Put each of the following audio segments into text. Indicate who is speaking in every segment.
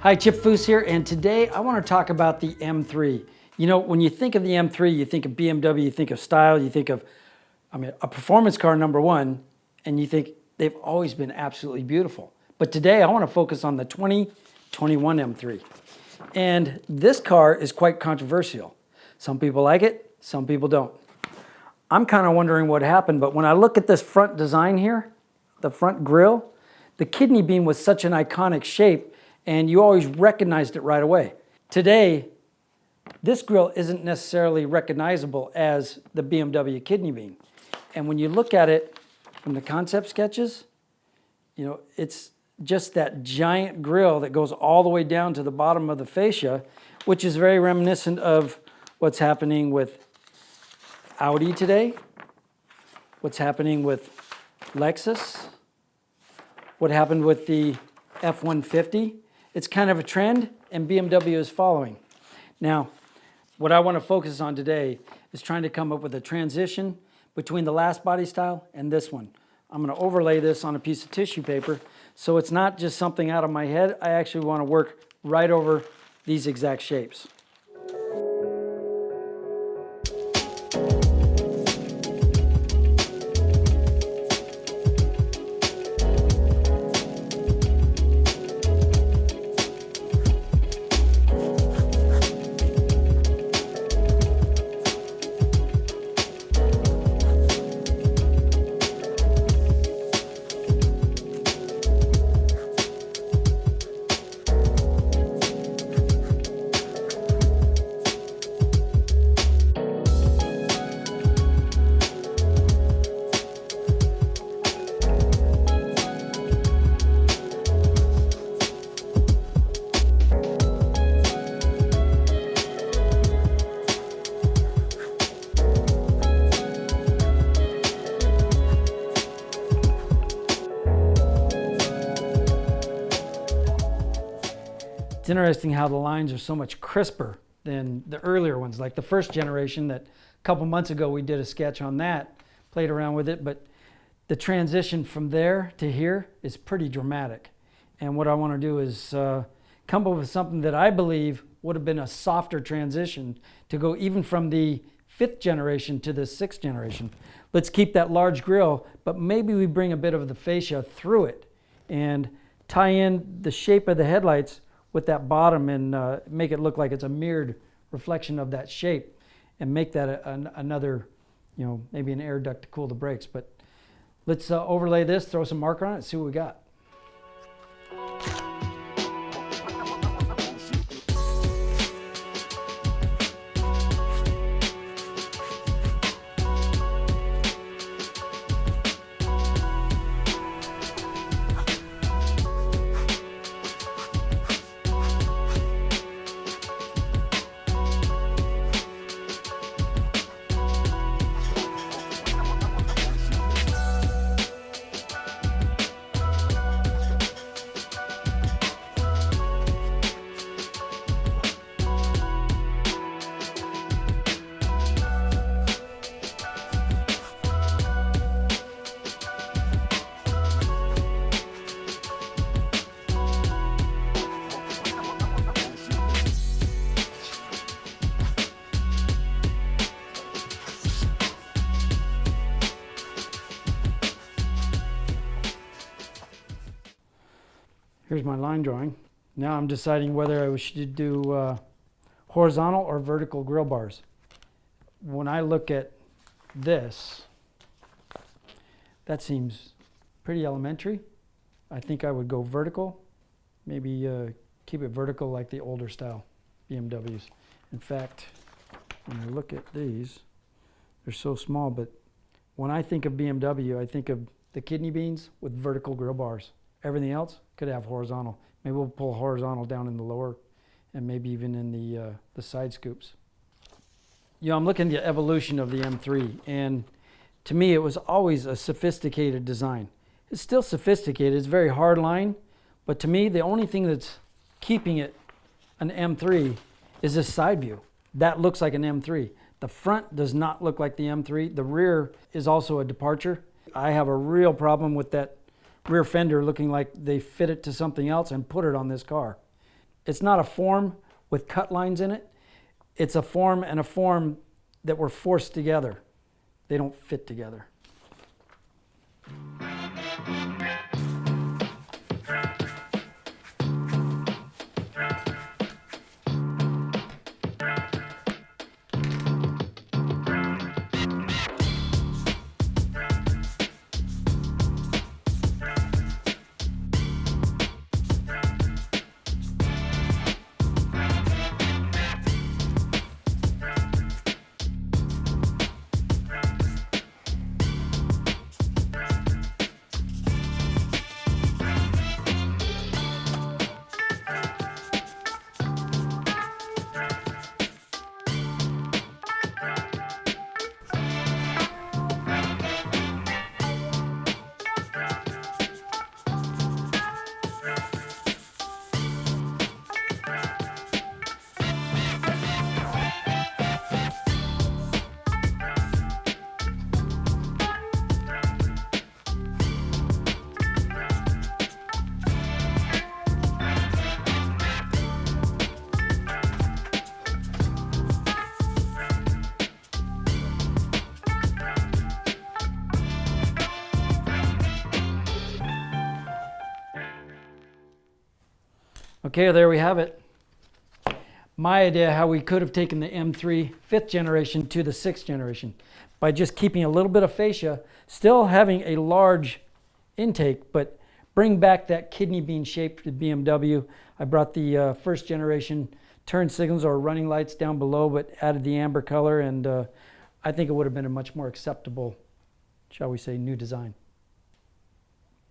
Speaker 1: Hi, Chip Foose here, and today I want to talk about the M3. You know, when you think of the M3, you think of BMW, you think of style, you think of, a performance car, number one, and you think they've always been absolutely beautiful. But today I want to focus on the 2021 M3. And this car is quite controversial. Some people like it, some people don't. I'm kind of wondering what happened, but when I look at this front design here, the front grille, the kidney bean was such an iconic shape, and you always recognized it right away. Today, this grille isn't necessarily recognizable as the BMW kidney bean. And when you look at it from the concept sketches, you know, it's just that giant grille that goes all the way down to the bottom of the fascia, which is very reminiscent of what's happening with Audi today, what's happening with Lexus, what happened with the F-150. It's kind of a trend, and BMW is following. Now, what I want to focus on today is trying to come up with a transition between the last body style and this one. I'm going to overlay this on a piece of tissue paper, so it's not just something out of my head. I actually want to work right over these exact shapes. It's interesting how the lines are so much crisper than the earlier ones, like the first generation that a couple months ago we did a sketch on that, played around with it, but the transition from there to here is pretty dramatic. And what I want to do is come up with something that I believe would have been a softer transition to go even from the 5th generation to the 6th generation. Let's keep that large grille, but maybe we bring a bit of the fascia through it and tie in the shape of the headlights with that bottom and make it look like it's a mirrored reflection of that shape and make that another, you know, maybe an air duct to cool the brakes. But let's overlay this, throw some marker on it, see what we got. Here's my line drawing. Now I'm deciding whether I should do horizontal or vertical grille bars. When I look at this, that seems pretty elementary. I think I would go vertical, maybe keep it vertical like the older style BMWs. In fact, when I look at these, they're so small, but when I think of BMW, I think of the kidney beans with vertical grille bars. Everything else could have horizontal. Maybe we'll pull horizontal down in the lower and maybe even in the side scoops. You know, I'm looking at the evolution of the M3, and to me it was always a sophisticated design. It's still sophisticated, it's a very hard line, but to me the only thing that's keeping it an M3 is this side view. That looks like an M3. The front does not look like the M3. The rear is also a departure. I have a real problem with that rear fender looking like they fit it to something else and put it on this car. It's not a form with cut lines in it. It's a form and a form that were forced together. They don't fit together. Okay, there we have it. My idea how we could have taken the M3 5th generation to the 6th generation by just keeping a little bit of fascia, still having a large intake, but bring back that kidney bean shape to BMW. I brought the first generation turn signals or running lights down below, but added the amber color, and I think it would have been a much more acceptable, shall we say, new design.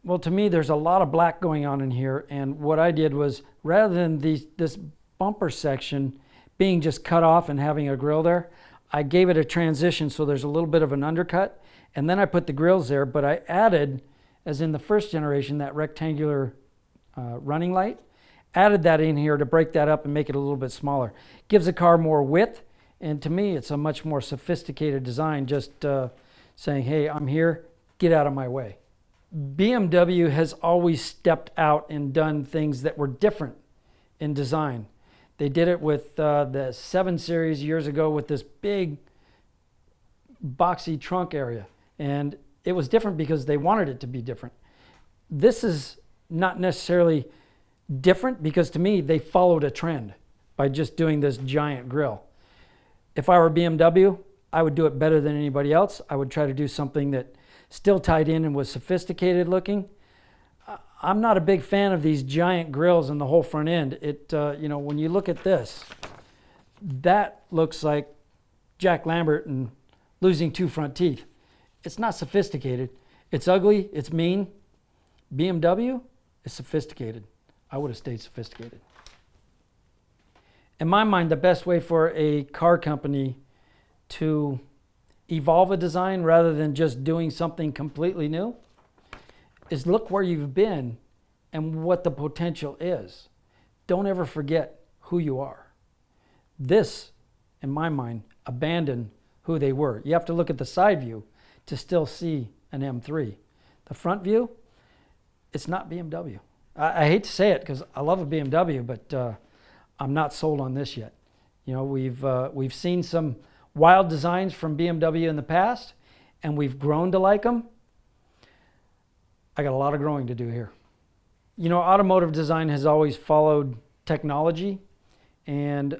Speaker 1: Well, to me, there's a lot of black going on in here, and what I did was, rather than this bumper section being just cut off and having a grille there, I gave it a transition so there's a little bit of an undercut, and then I put the grills there, but I added, as in the first generation, that rectangular running light, added that in here to break that up and make it a little bit smaller. Gives the car more width, and to me, it's a much more sophisticated design, just saying, hey, I'm here, get out of my way. BMW has always stepped out and done things that were different in design. They did it with the 7 Series years ago with this big boxy trunk area. And it was different because they wanted it to be different. This is not necessarily different because to me, they followed a trend by just doing this giant grille. If I were BMW, I would do it better than anybody else. I would try to do something that still tied in and was sophisticated looking. I'm not a big fan of these giant grills in the whole front end. You know, when you look at this, that looks like Jack Lambert and losing 2 front teeth. It's not sophisticated. It's ugly, it's mean. BMW is sophisticated. I would have stayed sophisticated. In my mind, the best way for a car company to evolve a design rather than just doing something completely new is look where you've been and what the potential is. Don't ever forget who you are. This, in my mind, abandoned who they were. You have to look at the side view to still see an M3. The front view, it's not BMW. I hate to say it because I love a BMW, but I'm not sold on this yet. You know, we've seen some wild designs from BMW in the past, and we've grown to like them. I got a lot of growing to do here. You know, automotive design has always followed technology and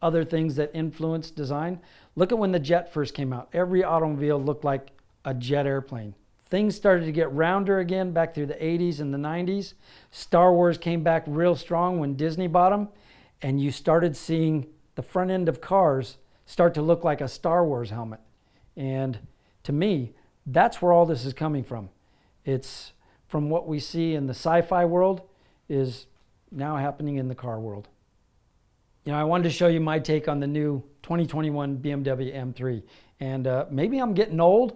Speaker 1: other things that influence design. Look at when the jet first came out. Every automobile looked like a jet airplane. Things started to get rounder again back through the 80s and the 90s. Star Wars came back real strong when Disney bought them, and you started seeing the front end of cars start to look like a Star Wars helmet. And to me, that's where all this is coming from. It's from what we see in the sci-fi world is now happening in the car world. You know, I wanted to show you my take on the new 2021 BMW M3. And maybe I'm getting old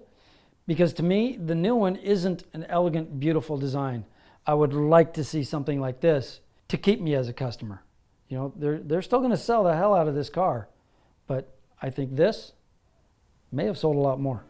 Speaker 1: because to me, the new one isn't an elegant, beautiful design. I would like to see something like this to keep me as a customer. You know, they're still going to sell the hell out of this car, but I think this may have sold a lot more.